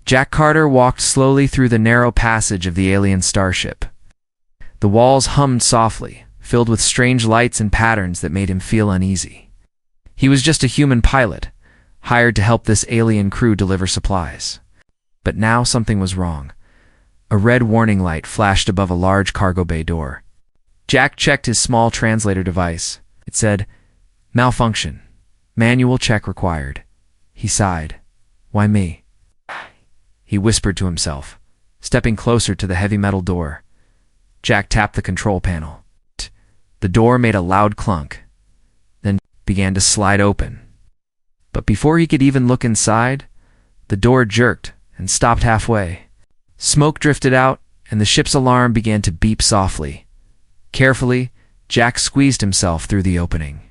Jack Carter walked slowly through the narrow passage of the alien starship. The walls hummed softly, filled with strange lights and patterns that made him feel uneasy. He was just a human pilot, hired to help this alien crew deliver supplies. But now something was wrong. A red warning light flashed above a large cargo bay door. Jack checked his small translator device. It said, "Malfunction. Manual check required." He sighed. "Why me?" He whispered to himself, stepping closer to the heavy metal door. Jack tapped the control panel. The door made a loud clunk, then began to slide open. But before he could even look inside, the door jerked and stopped halfway. Smoke drifted out, and the ship's alarm began to beep softly. Carefully, Jack squeezed himself through the opening.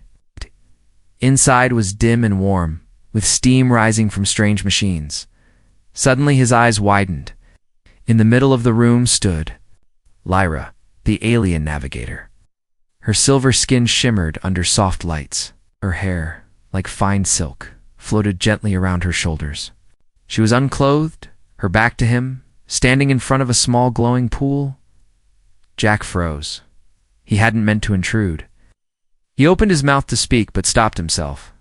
Inside was dim and warm, with steam rising from strange machines. Suddenly his eyes widened. In the middle of the room stood Lyra, the alien navigator. Her silver skin shimmered under soft lights. Her hair, like fine silk, floated gently around her shoulders. She was unclothed, her back to him, standing in front of a small glowing pool. Jack froze. He hadn't meant to intrude. He opened his mouth to speak but stopped himself.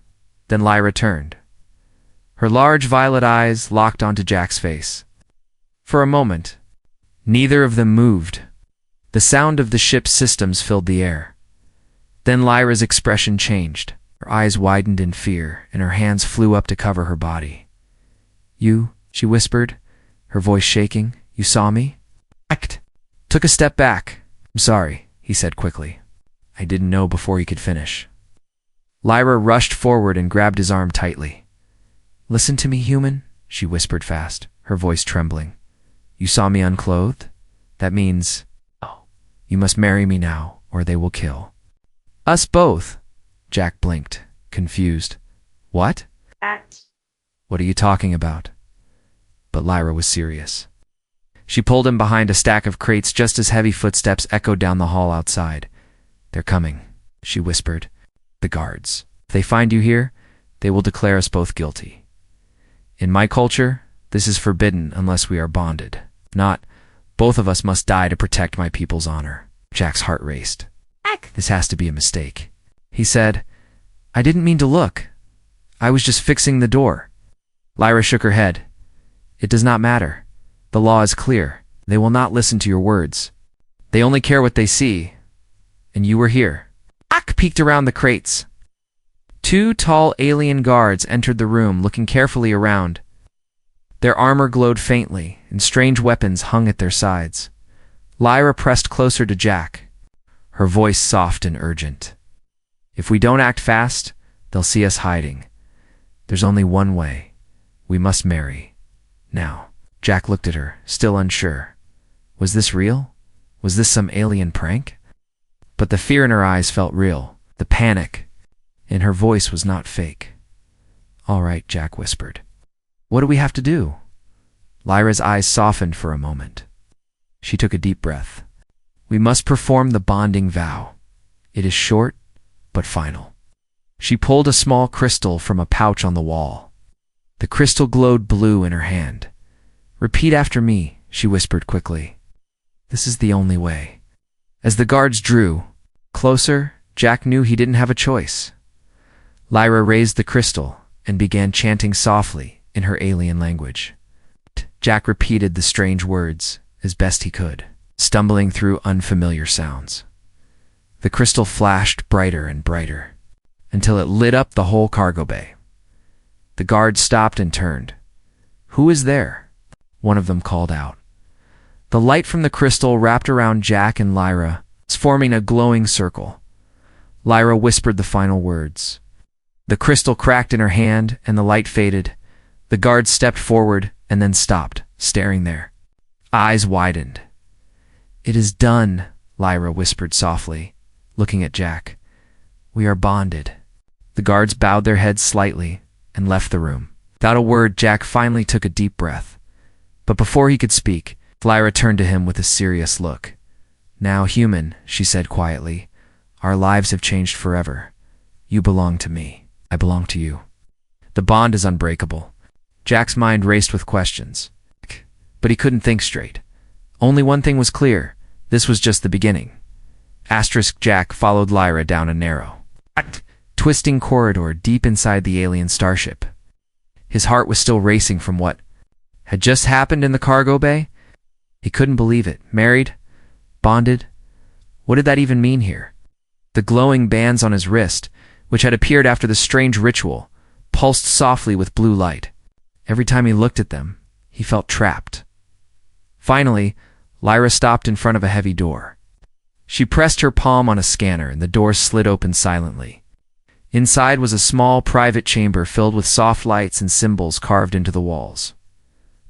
Then Lyra turned. Her large violet eyes locked onto Jack's face. For a moment, neither of them moved. The sound of the ship's systems filled the air. Then Lyra's expression changed. Her eyes widened in fear, and her hands flew up to cover her body. "You," she whispered, her voice shaking, "you saw me?" Jack took a step back. "I'm sorry," he said quickly. "I didn't know before he could finish." Lyra rushed forward and grabbed his arm tightly. "Listen to me, human," she whispered fast, her voice trembling. "You saw me unclothed? That means, you must marry me now, or they will kill." "Us both." Jack blinked, confused. "What?" "What are you talking about?" But Lyra was serious. She pulled him behind a stack of crates just as heavy footsteps echoed down the hall outside. "They're coming," she whispered. "The guards. If they find you here, they will declare us both guilty. In my culture, this is forbidden unless we are bonded. If not, both of us must die to protect my people's honor." Jack's heart raced. "This has to be a mistake," he said. "I didn't mean to look. I was just fixing the door." Lyra shook her head. "It does not matter. The law is clear. They will not listen to your words. They only care what they see. And you were here." Jack peeked around the crates. Two tall alien guards entered the room, looking carefully around. Their armor glowed faintly, and strange weapons hung at their sides. Lyra pressed closer to Jack, her voice soft and urgent. "If we don't act fast, they'll see us hiding. There's only one way. We must marry. Now." Jack looked at her, still unsure. Was this real? Was this some alien prank? But the fear in her eyes felt real. The panic in her voice was not fake. "All right," Jack whispered. "What do we have to do?" Lyra's eyes softened for a moment. She took a deep breath. "We must perform the bonding vow. It is short, but final." She pulled a small crystal from a pouch on the wall. The crystal glowed blue in her hand. "Repeat after me," she whispered quickly. "This is the only way." As the guards drew closer, Jack knew he didn't have a choice. Lyra raised the crystal and began chanting softly in her alien language. Jack repeated the strange words as best he could, stumbling through unfamiliar sounds. The crystal flashed brighter and brighter until it lit up the whole cargo bay. The guards stopped and turned. "Who is there?" one of them called out. The light from the crystal wrapped around Jack and Lyra, forming a glowing circle. Lyra whispered the final words. The crystal cracked in her hand and the light faded. The guard stepped forward and then stopped, staring there. Eyes widened. "It is done," Lyra whispered softly, looking at Jack. "We are bonded." The guards bowed their heads slightly and left the room. Without a word, Jack finally took a deep breath. But before he could speak, Lyra turned to him with a serious look. "Now, human," she said quietly, "our lives have changed forever. You belong to me. I belong to you. The bond is unbreakable." Jack's mind raced with questions. But he couldn't think straight. Only one thing was clear. This was just the beginning. Jack followed Lyra down a narrow, twisting corridor deep inside the alien starship. His heart was still racing from what had just happened in the cargo bay. He couldn't believe it. Married? Bonded? What did that even mean here? The glowing bands on his wrist, which had appeared after the strange ritual, pulsed softly with blue light. Every time he looked at them, he felt trapped. Finally, Lyra stopped in front of a heavy door. She pressed her palm on a scanner and the door slid open silently. Inside was a small private chamber filled with soft lights and symbols carved into the walls.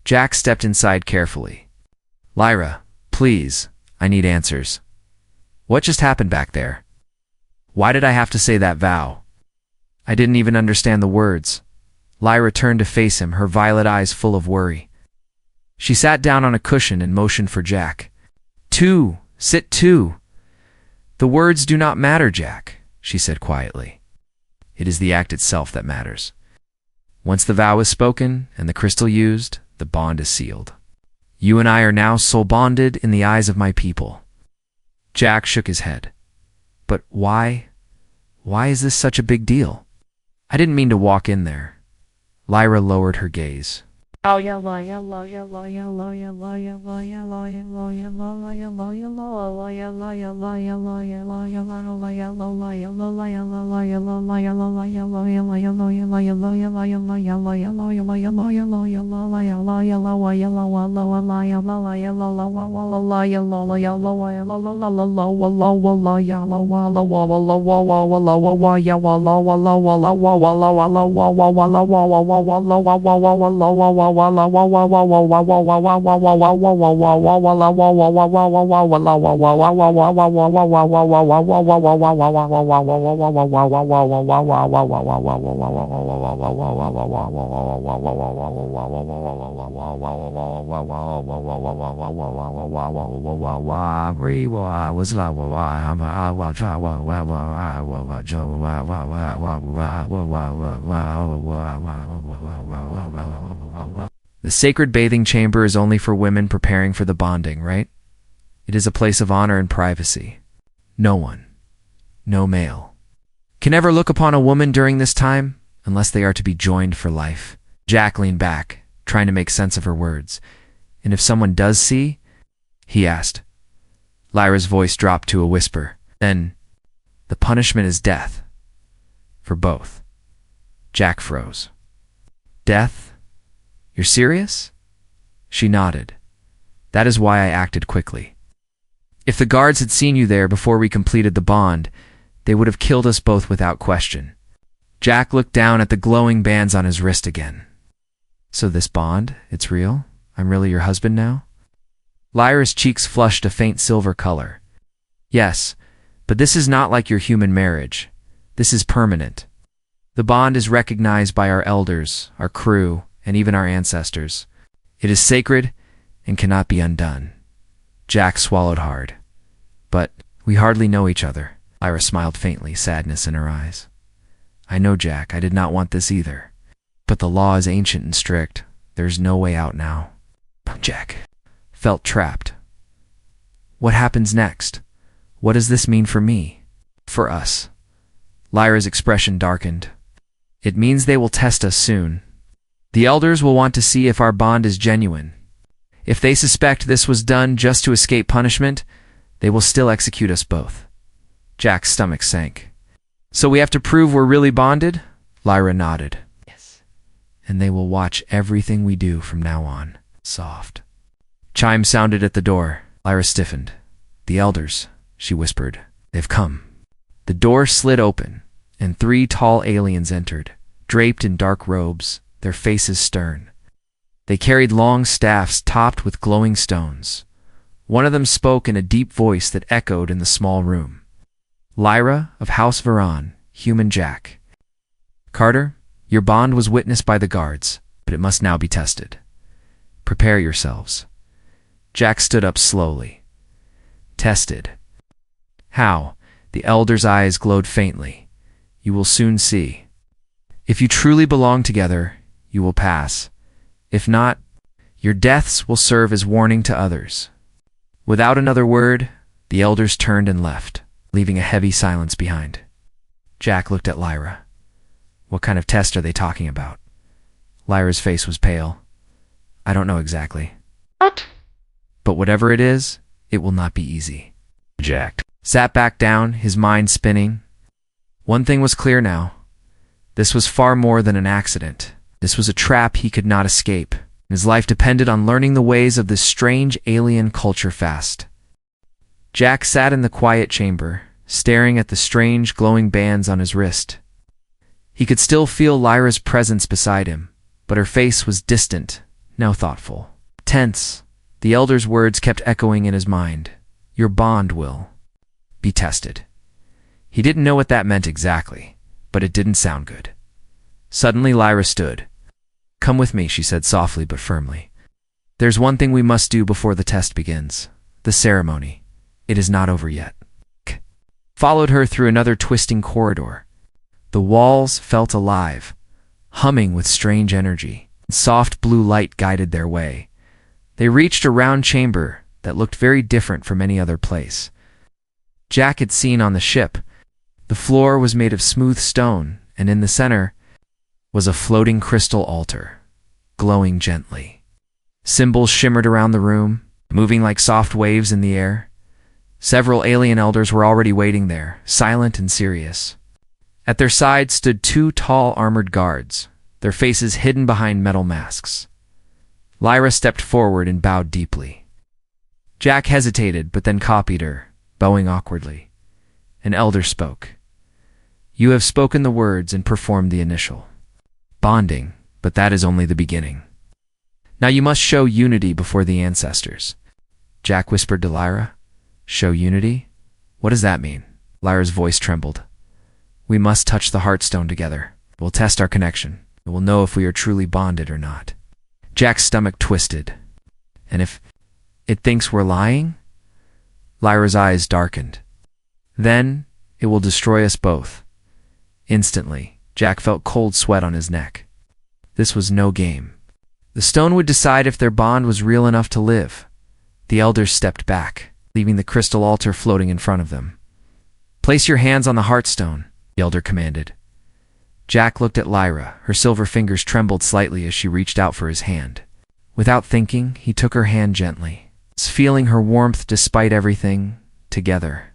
Jack stepped inside carefully. Lyra, please, I need answers. What just happened back there? Why did I have to say that vow? I didn't even understand the words. Lyra turned to face him, her violet eyes full of worry. She sat down on a cushion and motioned for Jack. Sit two. The words do not matter, Jack, she said quietly. It is the act itself that matters. Once the vow is spoken and the crystal used, the bond is sealed. You and I are now soul bonded in the eyes of my people. Jack shook his head. But why? Why is this such a big deal? I didn't mean to walk in there. Lyra lowered her gaze. The sacred bathing chamber is only for women preparing for the bonding, right? It is a place of honor and privacy. No one, no male, can ever look upon a woman during this time unless they are to be joined for life. Jack leaned back, trying to make sense of her words. And if someone does see? He asked. Lyra's voice dropped to a whisper. Then, the punishment is death. For both. Jack froze. Death? You're serious? She nodded. That is why I acted quickly. If the guards had seen you there before we completed the bond, they would have killed us both without question. Jack looked down at the glowing bands on his wrist again. So this bond, it's real? I'm really your husband now? Lyra's cheeks flushed a faint silver color. Yes, but this is not like your human marriage. This is permanent. The bond is recognized by our elders, our crew, and even our ancestors. It is sacred and cannot be undone. Jack swallowed hard. But we hardly know each other. Lyra smiled faintly, sadness in her eyes. I know, Jack, I did not want this either. But the law is ancient and strict. There's no way out now. Jack felt trapped. What happens next? What does this mean for me? For us? Lyra's expression darkened. It means they will test us soon. The elders will want to see if our bond is genuine. If they suspect this was done just to escape punishment, they will still execute us both. Jack's stomach sank. So we have to prove we're really bonded? Lyra nodded. Yes. And they will watch everything we do from now on. Soft. Chime sounded at the door. Lyra stiffened. The elders, she whispered. They've come. The door slid open, and 3 tall aliens entered, draped in dark robes, their faces stern. They carried long staffs topped with glowing stones. One of them spoke in a deep voice that echoed in the small room. Lyra of House Varan, human Jack. Carter, your bond was witnessed by the guards, but it must now be tested. Prepare yourselves. Jack stood up slowly. Tested. How? The elder's eyes glowed faintly. You will soon see. If you truly belong together, you will pass. If not, Your deaths will serve as warning to others." Without another word, the elders turned and left, leaving a heavy silence behind. Jack looked at Lyra. What kind of test are they talking about? Lyra's face was pale. I don't know exactly. What? But whatever it is, it will not be easy. Jack sat back down, his mind spinning. One thing was clear now. This was far more than an accident. This was a trap he could not escape. His life depended on learning the ways of this strange alien culture fast. Jack sat in the quiet chamber, staring at the strange glowing bands on his wrist. He could still feel Lyra's presence beside him, but her face was distant, now thoughtful. Tense, the elder's words kept echoing in his mind. Your bond will be tested. He didn't know what that meant exactly, but it didn't sound good. Suddenly Lyra stood. Come with me, she said softly but firmly. There's one thing we must do before the test begins. The ceremony. It is not over yet. Followed her through another twisting corridor. The walls felt alive, humming with strange energy. Soft blue light guided their way. They reached a round chamber that looked very different from any other place. Jack had seen on the ship. The floor was made of smooth stone, and in the center was a floating crystal altar, glowing gently. Symbols shimmered around the room, moving like soft waves in the air. Several alien elders were already waiting there, silent and serious. At their sides stood two tall armored guards, their faces hidden behind metal masks. Lyra stepped forward and bowed deeply. Jack hesitated, but then copied her, bowing awkwardly. An elder spoke. You have spoken the words and performed the initial bonding, but that is only the beginning. Now you must show unity before the ancestors. Jack whispered to Lyra. Show unity? What does that mean? Lyra's voice trembled. We must touch the heartstone together. We'll test our connection. We'll know if we are truly bonded or not. Jack's stomach twisted. And if it thinks we're lying? Lyra's eyes darkened. Then it will destroy us both. Instantly, Jack felt cold sweat on his neck. This was no game. The stone would decide if their bond was real enough to live. The elders stepped back, leaving the crystal altar floating in front of them. Place your hands on the heartstone, the elder commanded. Jack looked at Lyra. Her silver fingers trembled slightly as she reached out for his hand. Without thinking, he took her hand gently, feeling her warmth despite everything, together.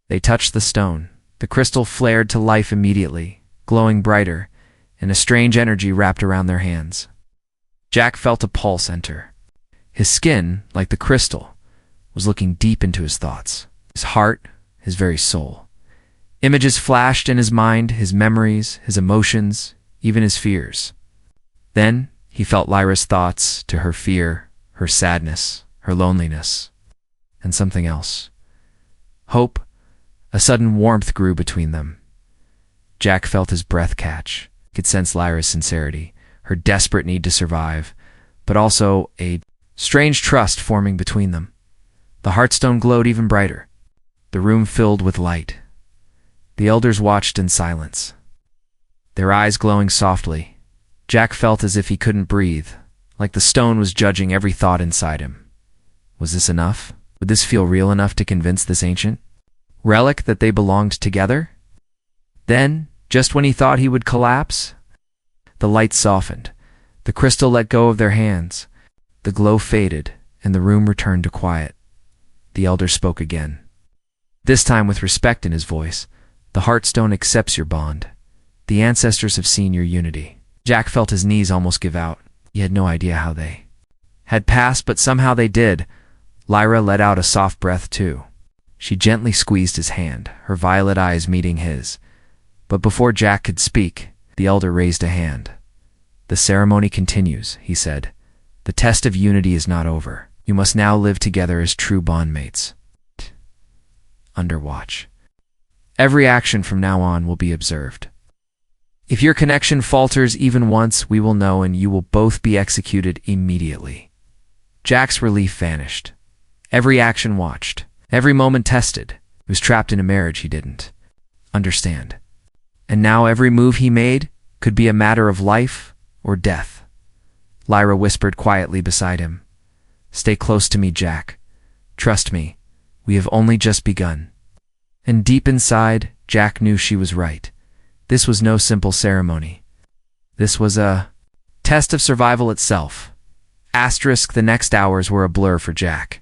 They touched the stone. The crystal flared to life immediately, glowing brighter, and a strange energy wrapped around their hands. Jack felt a pulse enter. His skin, like the crystal, was looking deep into his thoughts, his heart, his very soul. Images flashed in his mind, his memories, his emotions, even his fears. Then he felt Lyra's thoughts to her fear, her sadness, her loneliness, and something else. Hope. A sudden warmth grew between them. Jack felt his breath catch. He could sense Lyra's sincerity, her desperate need to survive, but also a strange trust forming between them. The heartstone glowed even brighter. The room filled with light. The elders watched in silence, their eyes glowing softly. Jack felt as if he couldn't breathe, like the stone was judging every thought inside him. Was this enough? Would this feel real enough to convince this ancient relic that they belonged together? Then, just when he thought he would collapse, the light softened. The crystal let go of their hands. The glow faded, and the room returned to quiet. The elder spoke again, this time with respect in his voice. The heartstone accepts your bond. The ancestors have seen your unity. Jack felt his knees almost give out. He had no idea how they had passed, but somehow they did. Lyra let out a soft breath too. She gently squeezed his hand, her violet eyes meeting his. But before Jack could speak, the elder raised a hand. The ceremony continues, he said. The test of unity is not over. You must now live together as true bondmates. Under watch. Every action from now on will be observed. If your connection falters even once, we will know and you will both be executed immediately. Jack's relief vanished. Every action watched. Every moment tested. He was trapped in a marriage he didn't understand. And now every move he made could be a matter of life or death. Lyra whispered quietly beside him. "Stay close to me, Jack. Trust me, we have only just begun." And deep inside, Jack knew she was right. This was no simple ceremony. This was a test of survival itself. The next hours were a blur for Jack.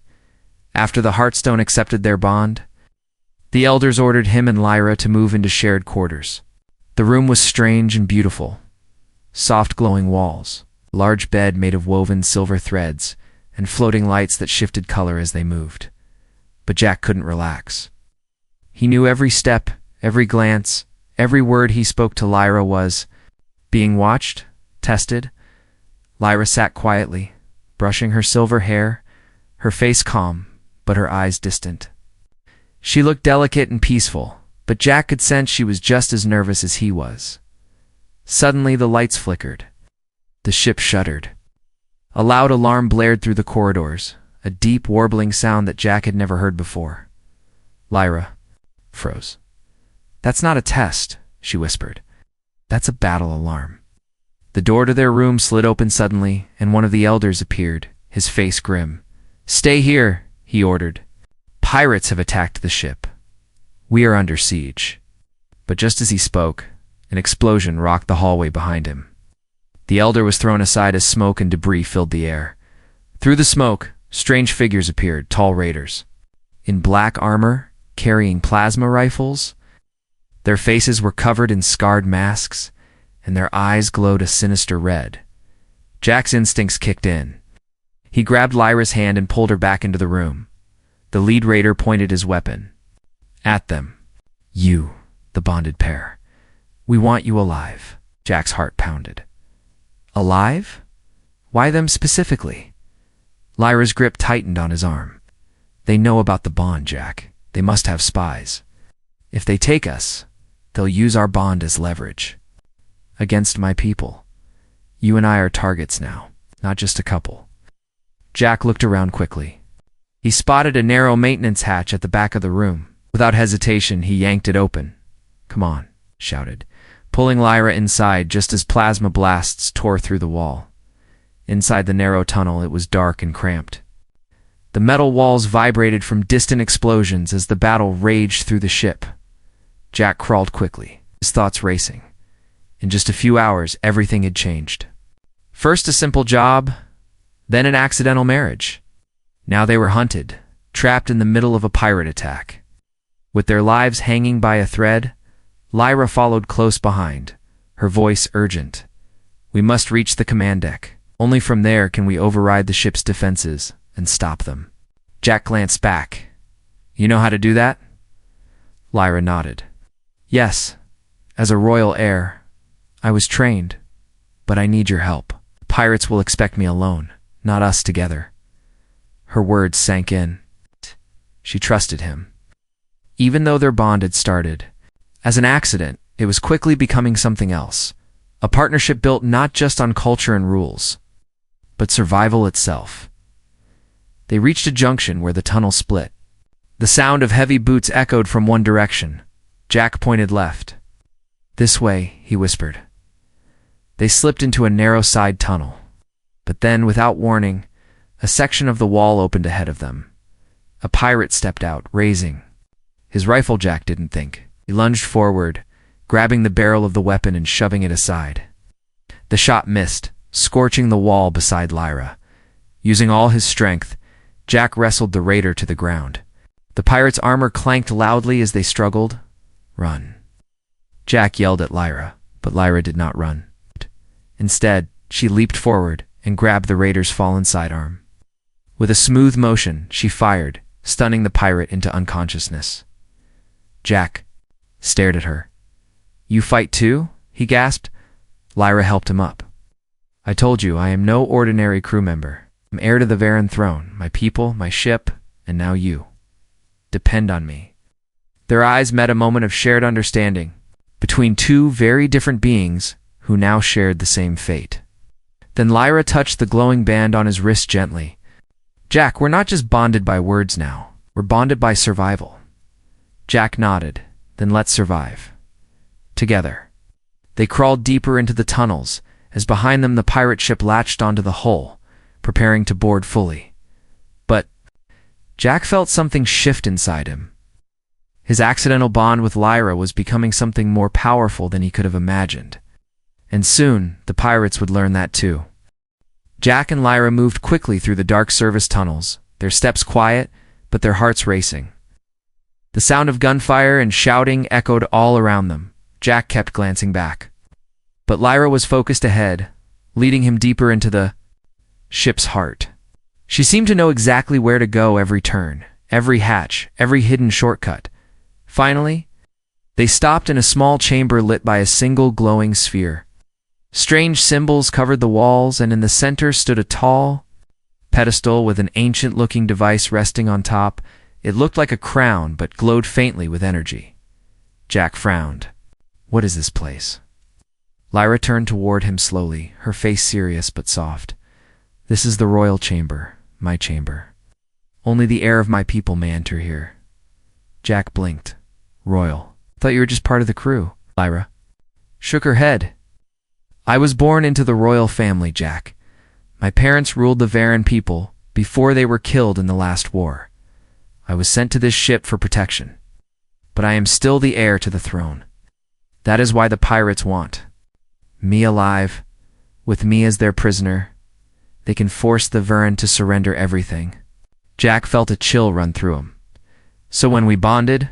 After the Heartstone accepted their bond, the elders ordered him and Lyra to move into shared quarters. The room was strange and beautiful. Soft glowing walls, large bed made of woven silver threads, and floating lights that shifted color as they moved. But Jack couldn't relax. He knew every step, every glance, every word he spoke to Lyra was being watched, tested. Lyra sat quietly, brushing her silver hair, her face calm, but her eyes distant. She looked delicate and peaceful, but Jack could sense she was just as nervous as he was. Suddenly the lights flickered. The ship shuddered. A loud alarm blared through the corridors, a deep, warbling sound that Jack had never heard before. Lyra froze. "That's not a test," she whispered. "That's a battle alarm." The door to their room slid open suddenly, and one of the elders appeared, his face grim. "Stay here," he ordered. "Pirates have attacked the ship. We are under siege." But just as he spoke, an explosion rocked the hallway behind him. The elder was thrown aside as smoke and debris filled the air. Through the smoke, strange figures appeared, tall raiders. In black armor, carrying plasma rifles. Their faces were covered in scarred masks, and their eyes glowed a sinister red. Jack's instincts kicked in. He grabbed Lyra's hand and pulled her back into the room. The lead raider pointed his weapon at them. "You, the bonded pair. We want you alive." Jack's heart pounded. Alive? Why them specifically? Lyra's grip tightened on his arm. "They know about the bond, Jack. They must have spies. If they take us, they'll use our bond as leverage. Against my people. You and I are targets now, not just a couple." Jack looked around quickly. He spotted a narrow maintenance hatch at the back of the room. Without hesitation, he yanked it open. "Come on," shouted, pulling Lyra inside just as plasma blasts tore through the wall. Inside the narrow tunnel, it was dark and cramped. The metal walls vibrated from distant explosions as the battle raged through the ship. Jack crawled quickly, his thoughts racing. In just a few hours, everything had changed. First a simple job, then an accidental marriage. Now they were hunted, trapped in the middle of a pirate attack. With their lives hanging by a thread, Lyra followed close behind, her voice urgent. "We must reach the command deck. Only from there can we override the ship's defenses and stop them." Jack glanced back. "You know how to do that?" Lyra nodded. "Yes. As a royal heir, I was trained, but I need your help. Pirates will expect me alone, not us together." Her words sank in. She trusted him. Even though their bond had started as an accident, it was quickly becoming something else. A partnership built not just on culture and rules, but survival itself. They reached a junction where the tunnel split. The sound of heavy boots echoed from one direction. Jack pointed left. "This way," he whispered. They slipped into a narrow side tunnel. But then, without warning, a section of the wall opened ahead of them. A pirate stepped out, raising his rifle. Jack didn't think. He lunged forward, grabbing the barrel of the weapon and shoving it aside. The shot missed, scorching the wall beside Lyra. Using all his strength, Jack wrestled the raider to the ground. The pirate's armor clanked loudly as they struggled. "Run." Jack yelled at Lyra, but Lyra did not run. Instead, she leaped forward and grabbed the raider's fallen sidearm. With a smooth motion, she fired, stunning the pirate into unconsciousness. Jack stared at her. "You fight too?" he gasped. Lyra helped him up. "I told you, I am no ordinary crew member. I'm heir to the Varan throne, my people, my ship, and now you. Depend on me." Their eyes met a moment of shared understanding between two very different beings who now shared the same fate. Then Lyra touched the glowing band on his wrist gently. "Jack, we're not just bonded by words now. We're bonded by survival." Jack nodded. "Then let's survive. Together." They crawled deeper into the tunnels as behind them the pirate ship latched onto the hull, preparing to board fully. But Jack felt something shift inside him. His accidental bond with Lyra was becoming something more powerful than he could have imagined. And soon, the pirates would learn that too. Jack and Lyra moved quickly through the dark service tunnels, their steps quiet, but their hearts racing. The sound of gunfire and shouting echoed all around them. Jack kept glancing back. But Lyra was focused ahead, leading him deeper into the ship's heart. She seemed to know exactly where to go every turn, every hatch, every hidden shortcut. Finally, they stopped in a small chamber lit by a single glowing sphere. Strange symbols covered the walls, and in the center stood a tall pedestal with an ancient-looking device resting on top. It looked like a crown, but glowed faintly with energy. Jack frowned. What is this place? Lyra turned toward him slowly, her face serious but soft. This is the royal chamber, my chamber. Only the heir of my people may enter here. Jack blinked. Royal. Thought you were just part of the crew. Lyra shook her head. I was born into the royal family, Jack. My parents ruled the Varen people before they were killed in the last war. I was sent to this ship for protection. But I am still the heir to the throne. That is why the pirates want me alive, with me as their prisoner. They can force the Varen to surrender everything. Jack felt a chill run through him. So when we bonded,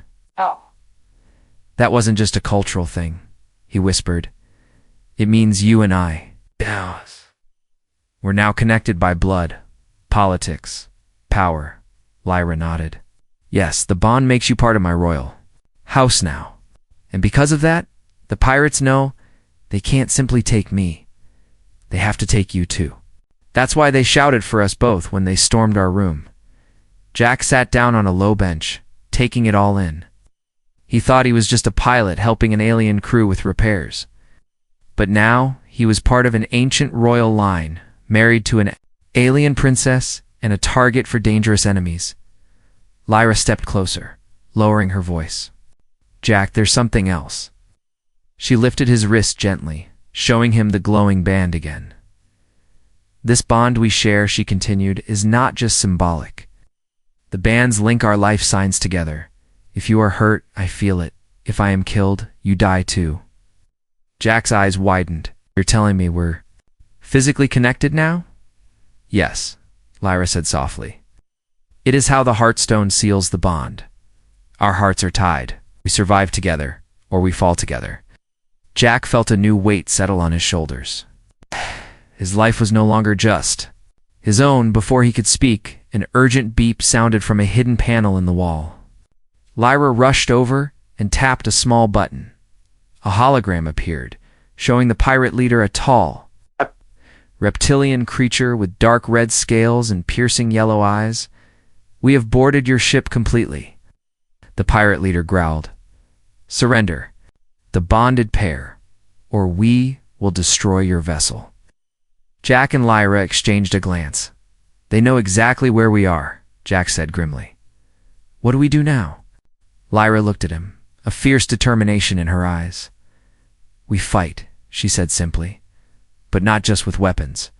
that wasn't just a cultural thing, he whispered. It means you and I. We're now connected by blood, politics, power. Lyra nodded. Yes, the bond makes you part of my royal house now. And because of that, the pirates know they can't simply take me. They have to take you too. That's why they shouted for us both when they stormed our room. Jack sat down on a low bench, taking it all in. He thought he was just a pilot helping an alien crew with repairs. But now, he was part of an ancient royal line, married to an alien princess and a target for dangerous enemies. Lyra stepped closer, lowering her voice. Jack, there's something else. She lifted his wrist gently, showing him the glowing band again. This bond we share, she continued, is not just symbolic. The bands link our life signs together. If you are hurt, I feel it. If I am killed, you die too. Jack's eyes widened. You're telling me we're physically connected now? Yes, Lyra said softly. It is how the Heartstone seals the bond. Our hearts are tied. We survive together, or we fall together. Jack felt a new weight settle on his shoulders. His life was no longer just his own. Before he could speak, an urgent beep sounded from a hidden panel in the wall. Lyra rushed over and tapped a small button. A hologram appeared, showing the pirate leader, a tall, reptilian creature with dark red scales and piercing yellow eyes. We have boarded your ship completely. The pirate leader growled. Surrender, the bonded pair, or we will destroy your vessel. Jack and Lyra exchanged a glance. They know exactly where we are, Jack said grimly. What do we do now? Lyra looked at him, a fierce determination in her eyes. We fight, she said simply, but not just with weapons.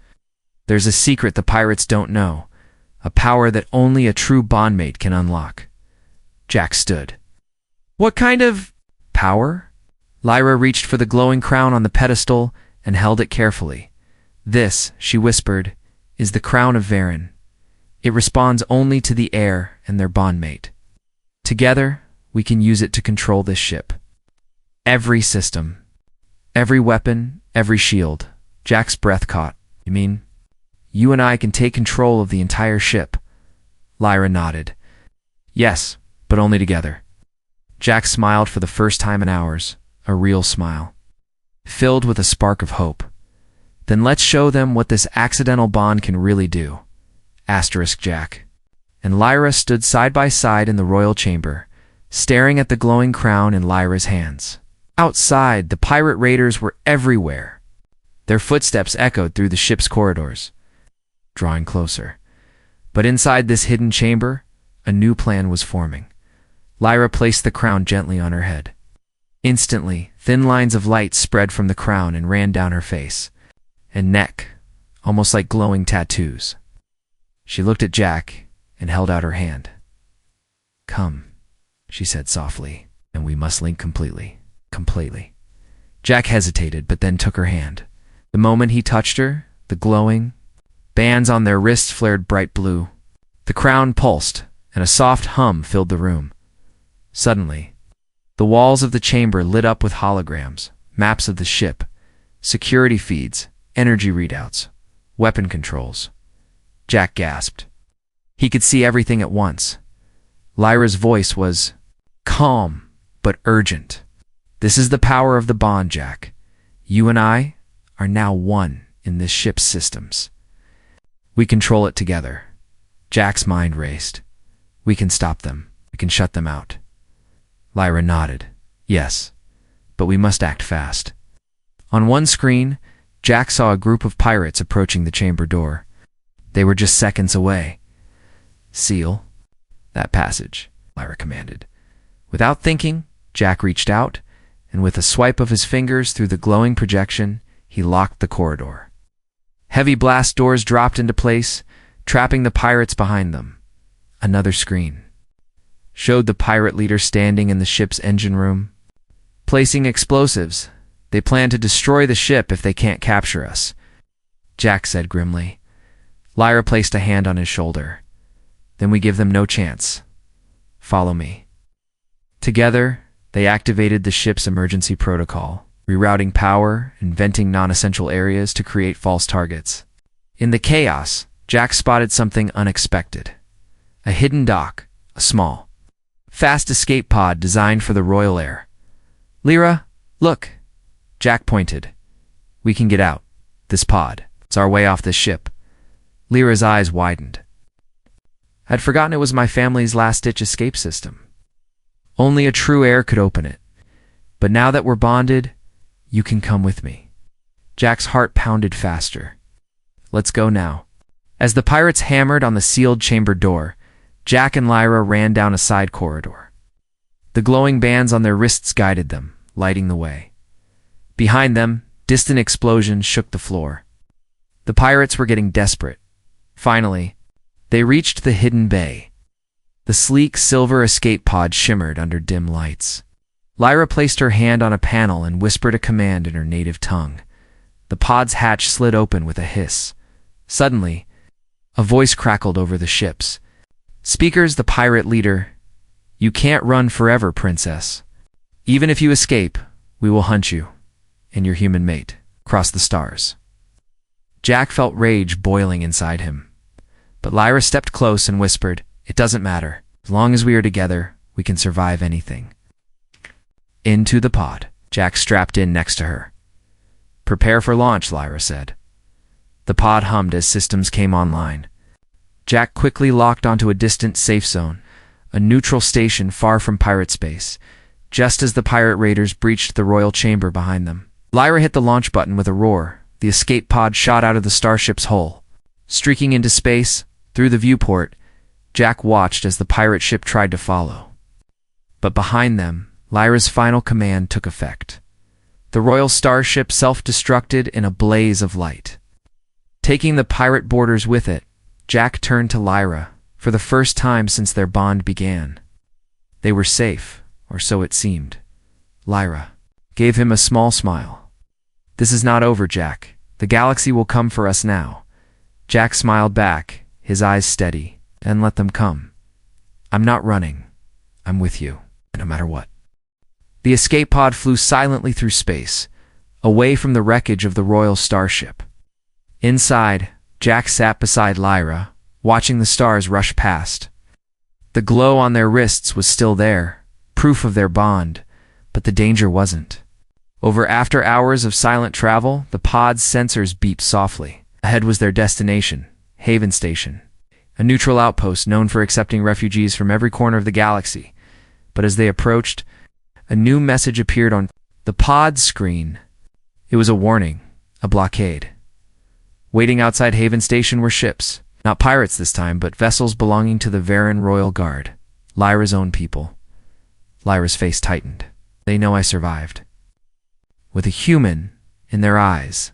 There's a secret the pirates don't know, a power that only a true bondmate can unlock. Jack stood. What kind of power? Lyra reached for the glowing crown on the pedestal and held it carefully. This, she whispered, is the crown of Varen. It responds only to the heir and their bondmate. Together, we can use it to control this ship. Every system, every weapon, every shield. Jack's breath caught. You mean, you and I can take control of the entire ship? Lyra nodded. Yes, but only together. Jack smiled for the first time in hours, a real smile, filled with a spark of hope. Then let's show them what this accidental bond can really do. Asterisk Jack. And Lyra stood side by side in the royal chamber, staring at the glowing crown in Lyra's hands. Outside, the pirate raiders were everywhere. Their footsteps echoed through the ship's corridors, drawing closer. But inside this hidden chamber, a new plan was forming. Lyra placed the crown gently on her head. Instantly, thin lines of light spread from the crown and ran down her face. and neck, almost like glowing tattoos. She looked at Jack and held out her hand. "Come," she said softly, "and we must link completely." Completely. Jack hesitated, but then took her hand. The moment he touched her, the glowing bands on their wrists flared bright blue. The crown pulsed, and a soft hum filled the room. Suddenly, the walls of the chamber lit up with holograms, maps of the ship, security feeds, energy readouts, weapon controls. Jack gasped. He could see everything at once. Lyra's voice was calm, but urgent. "This is the power of the bond, Jack. You and I are now one in this ship's systems. We control it together." Jack's mind raced. "We can stop them. We can shut them out." Lyra nodded. "Yes, but we must act fast." On one screen, Jack saw a group of pirates approaching the chamber door. They were just seconds away. "Seal that passage," Lyra commanded. Without thinking, Jack reached out, and with a swipe of his fingers through the glowing projection, he locked the corridor. Heavy blast doors dropped into place, trapping the pirates behind them. Another screen showed the pirate leader standing in the ship's engine room. "Placing explosives. They plan to destroy the ship if they can't capture us," Jack said grimly. Lyra placed a hand on his shoulder. "Then we give them no chance. Follow me." Together, they activated the ship's emergency protocol, rerouting power and venting non-essential areas to create false targets. In the chaos, Jack spotted something unexpected. A hidden dock, a small, fast escape pod designed for the Royal Air. "Lyra, look!" Jack pointed. "We can get out. This pod. It's our way off this ship." Lyra's eyes widened. "I'd forgotten it was my family's last-ditch escape system. Only a true heir could open it. But now that we're bonded, you can come with me." Jack's heart pounded faster. "Let's go now." As the pirates hammered on the sealed chamber door, Jack and Lyra ran down a side corridor. The glowing bands on their wrists guided them, lighting the way. Behind them, distant explosions shook the floor. The pirates were getting desperate. Finally, they reached the hidden bay. The sleek silver escape pod shimmered under dim lights. Lyra placed her hand on a panel and whispered a command in her native tongue. The pod's hatch slid open with a hiss. Suddenly, a voice crackled over the ships. Speakers the pirate leader. "You can't run forever, princess. Even if you escape, we will hunt you and your human mate across the stars." Jack felt rage boiling inside him. But Lyra stepped close and whispered, "It doesn't matter. As long as we are together, we can survive anything." Into the pod. Jack strapped in next to her. "Prepare for launch," Lyra said. The pod hummed as systems came online. Jack quickly locked onto a distant safe zone, a neutral station far from pirate space, just as the pirate raiders breached the royal chamber behind them. Lyra hit the launch button with a roar. The escape pod shot out of the starship's hull. Streaking into space, through the viewport, Jack watched as the pirate ship tried to follow. But behind them, Lyra's final command took effect. The royal starship self-destructed in a blaze of light. Taking the pirate boarders with it, Jack turned to Lyra, for the first time since their bond began. They were safe, or so it seemed. Lyra gave him a small smile. "This is not over, Jack. The galaxy will come for us now." Jack smiled back, his eyes steady. "And let them come. I'm not running. I'm with you, no matter what." The escape pod flew silently through space, away from the wreckage of the royal starship. Inside, Jack sat beside Lyra, watching the stars rush past. The glow on their wrists was still there, proof of their bond, but the danger wasn't. After hours of silent travel, the pod's sensors beeped softly. Ahead was their destination, Haven Station, a neutral outpost known for accepting refugees from every corner of the galaxy. But as they approached, a new message appeared on the pod screen. It was a warning, a blockade. Waiting outside Haven Station were ships, not pirates this time, but vessels belonging to the Varan Royal Guard, Lyra's own people. Lyra's face tightened. "They know I survived." With a human in their eyes,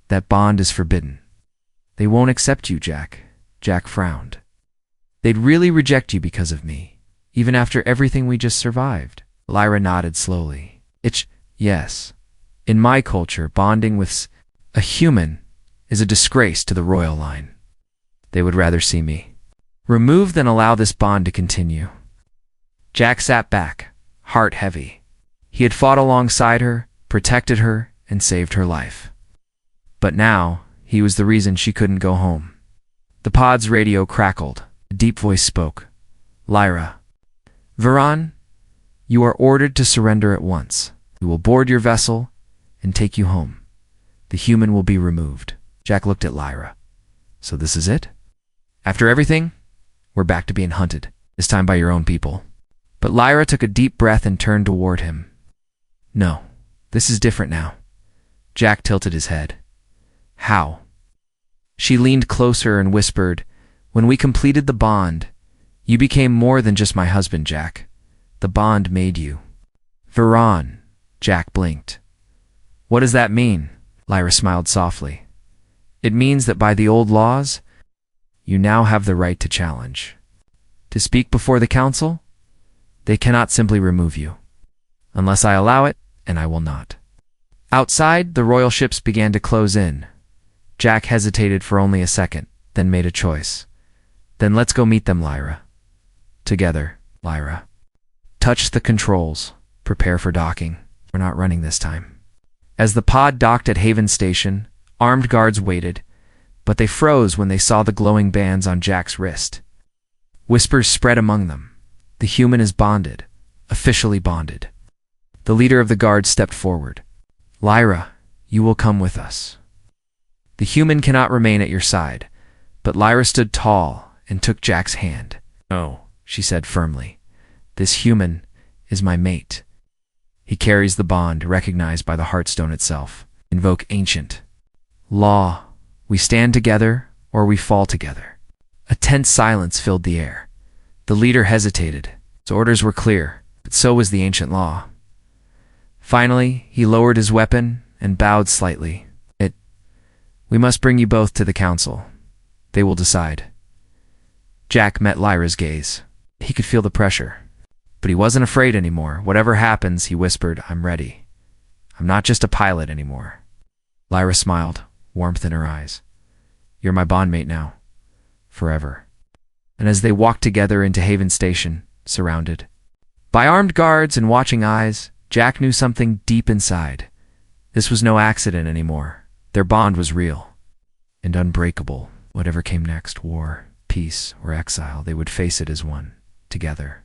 That bond is forbidden. They won't accept you, Jack. Jack frowned. They'd really reject you because of me, even after everything we just survived. Lyra nodded slowly. Yes. In my culture, bonding with a human is a disgrace to the royal line. They would rather see me removed than allow this bond to continue. Jack sat back, heart heavy. He had fought alongside her, protected her, and saved her life. But now, he was the reason she couldn't go home. The pod's radio crackled. A deep voice spoke. Lyra. Varan, you are ordered to surrender at once. We will board your vessel and take you home. The human will be removed. Jack looked at Lyra. So this is it? After everything, we're back to being hunted, this time by your own people. But Lyra took a deep breath and turned toward him. No, this is different now. Jack tilted his head. How? She leaned closer and whispered, When we completed the bond, you became more than just my husband, Jack. The bond made you. Varan, Jack blinked. What does that mean? Lyra smiled softly. It means that by the old laws, you now have the right to challenge. To speak before the council? They cannot simply remove you. Unless I allow it, and I will not. Outside, the royal ships began to close in. Jack hesitated for only a second, then made a choice. Then let's go meet them, Lyra. Together, Lyra. Touch the controls. Prepare for docking. We're not running this time. As the pod docked at Haven Station, armed guards waited, but they froze when they saw the glowing bands on Jack's wrist. Whispers spread among them. The human is bonded, officially bonded. The leader of the guards stepped forward. Lyra, you will come with us. The human cannot remain at your side, but Lyra stood tall and took Jack's hand. No, she said firmly. This human is my mate. He carries the bond recognized by the Heartstone itself. Invoke ancient law. We stand together or we fall together. A tense silence filled the air. The leader hesitated. His orders were clear, but so was the ancient law. Finally, he lowered his weapon and bowed slightly. We must bring you both to the council. They will decide. Jack met Lyra's gaze. He could feel the pressure. But he wasn't afraid anymore. Whatever happens, he whispered, I'm ready. I'm not just a pilot anymore. Lyra smiled, warmth in her eyes. You're my bondmate now. Forever. And as they walked together into Haven Station, surrounded by armed guards and watching eyes, Jack knew something deep inside. This was no accident anymore. Their bond was real and unbreakable. Whatever came next, war, peace, or exile, they would face it as one, together.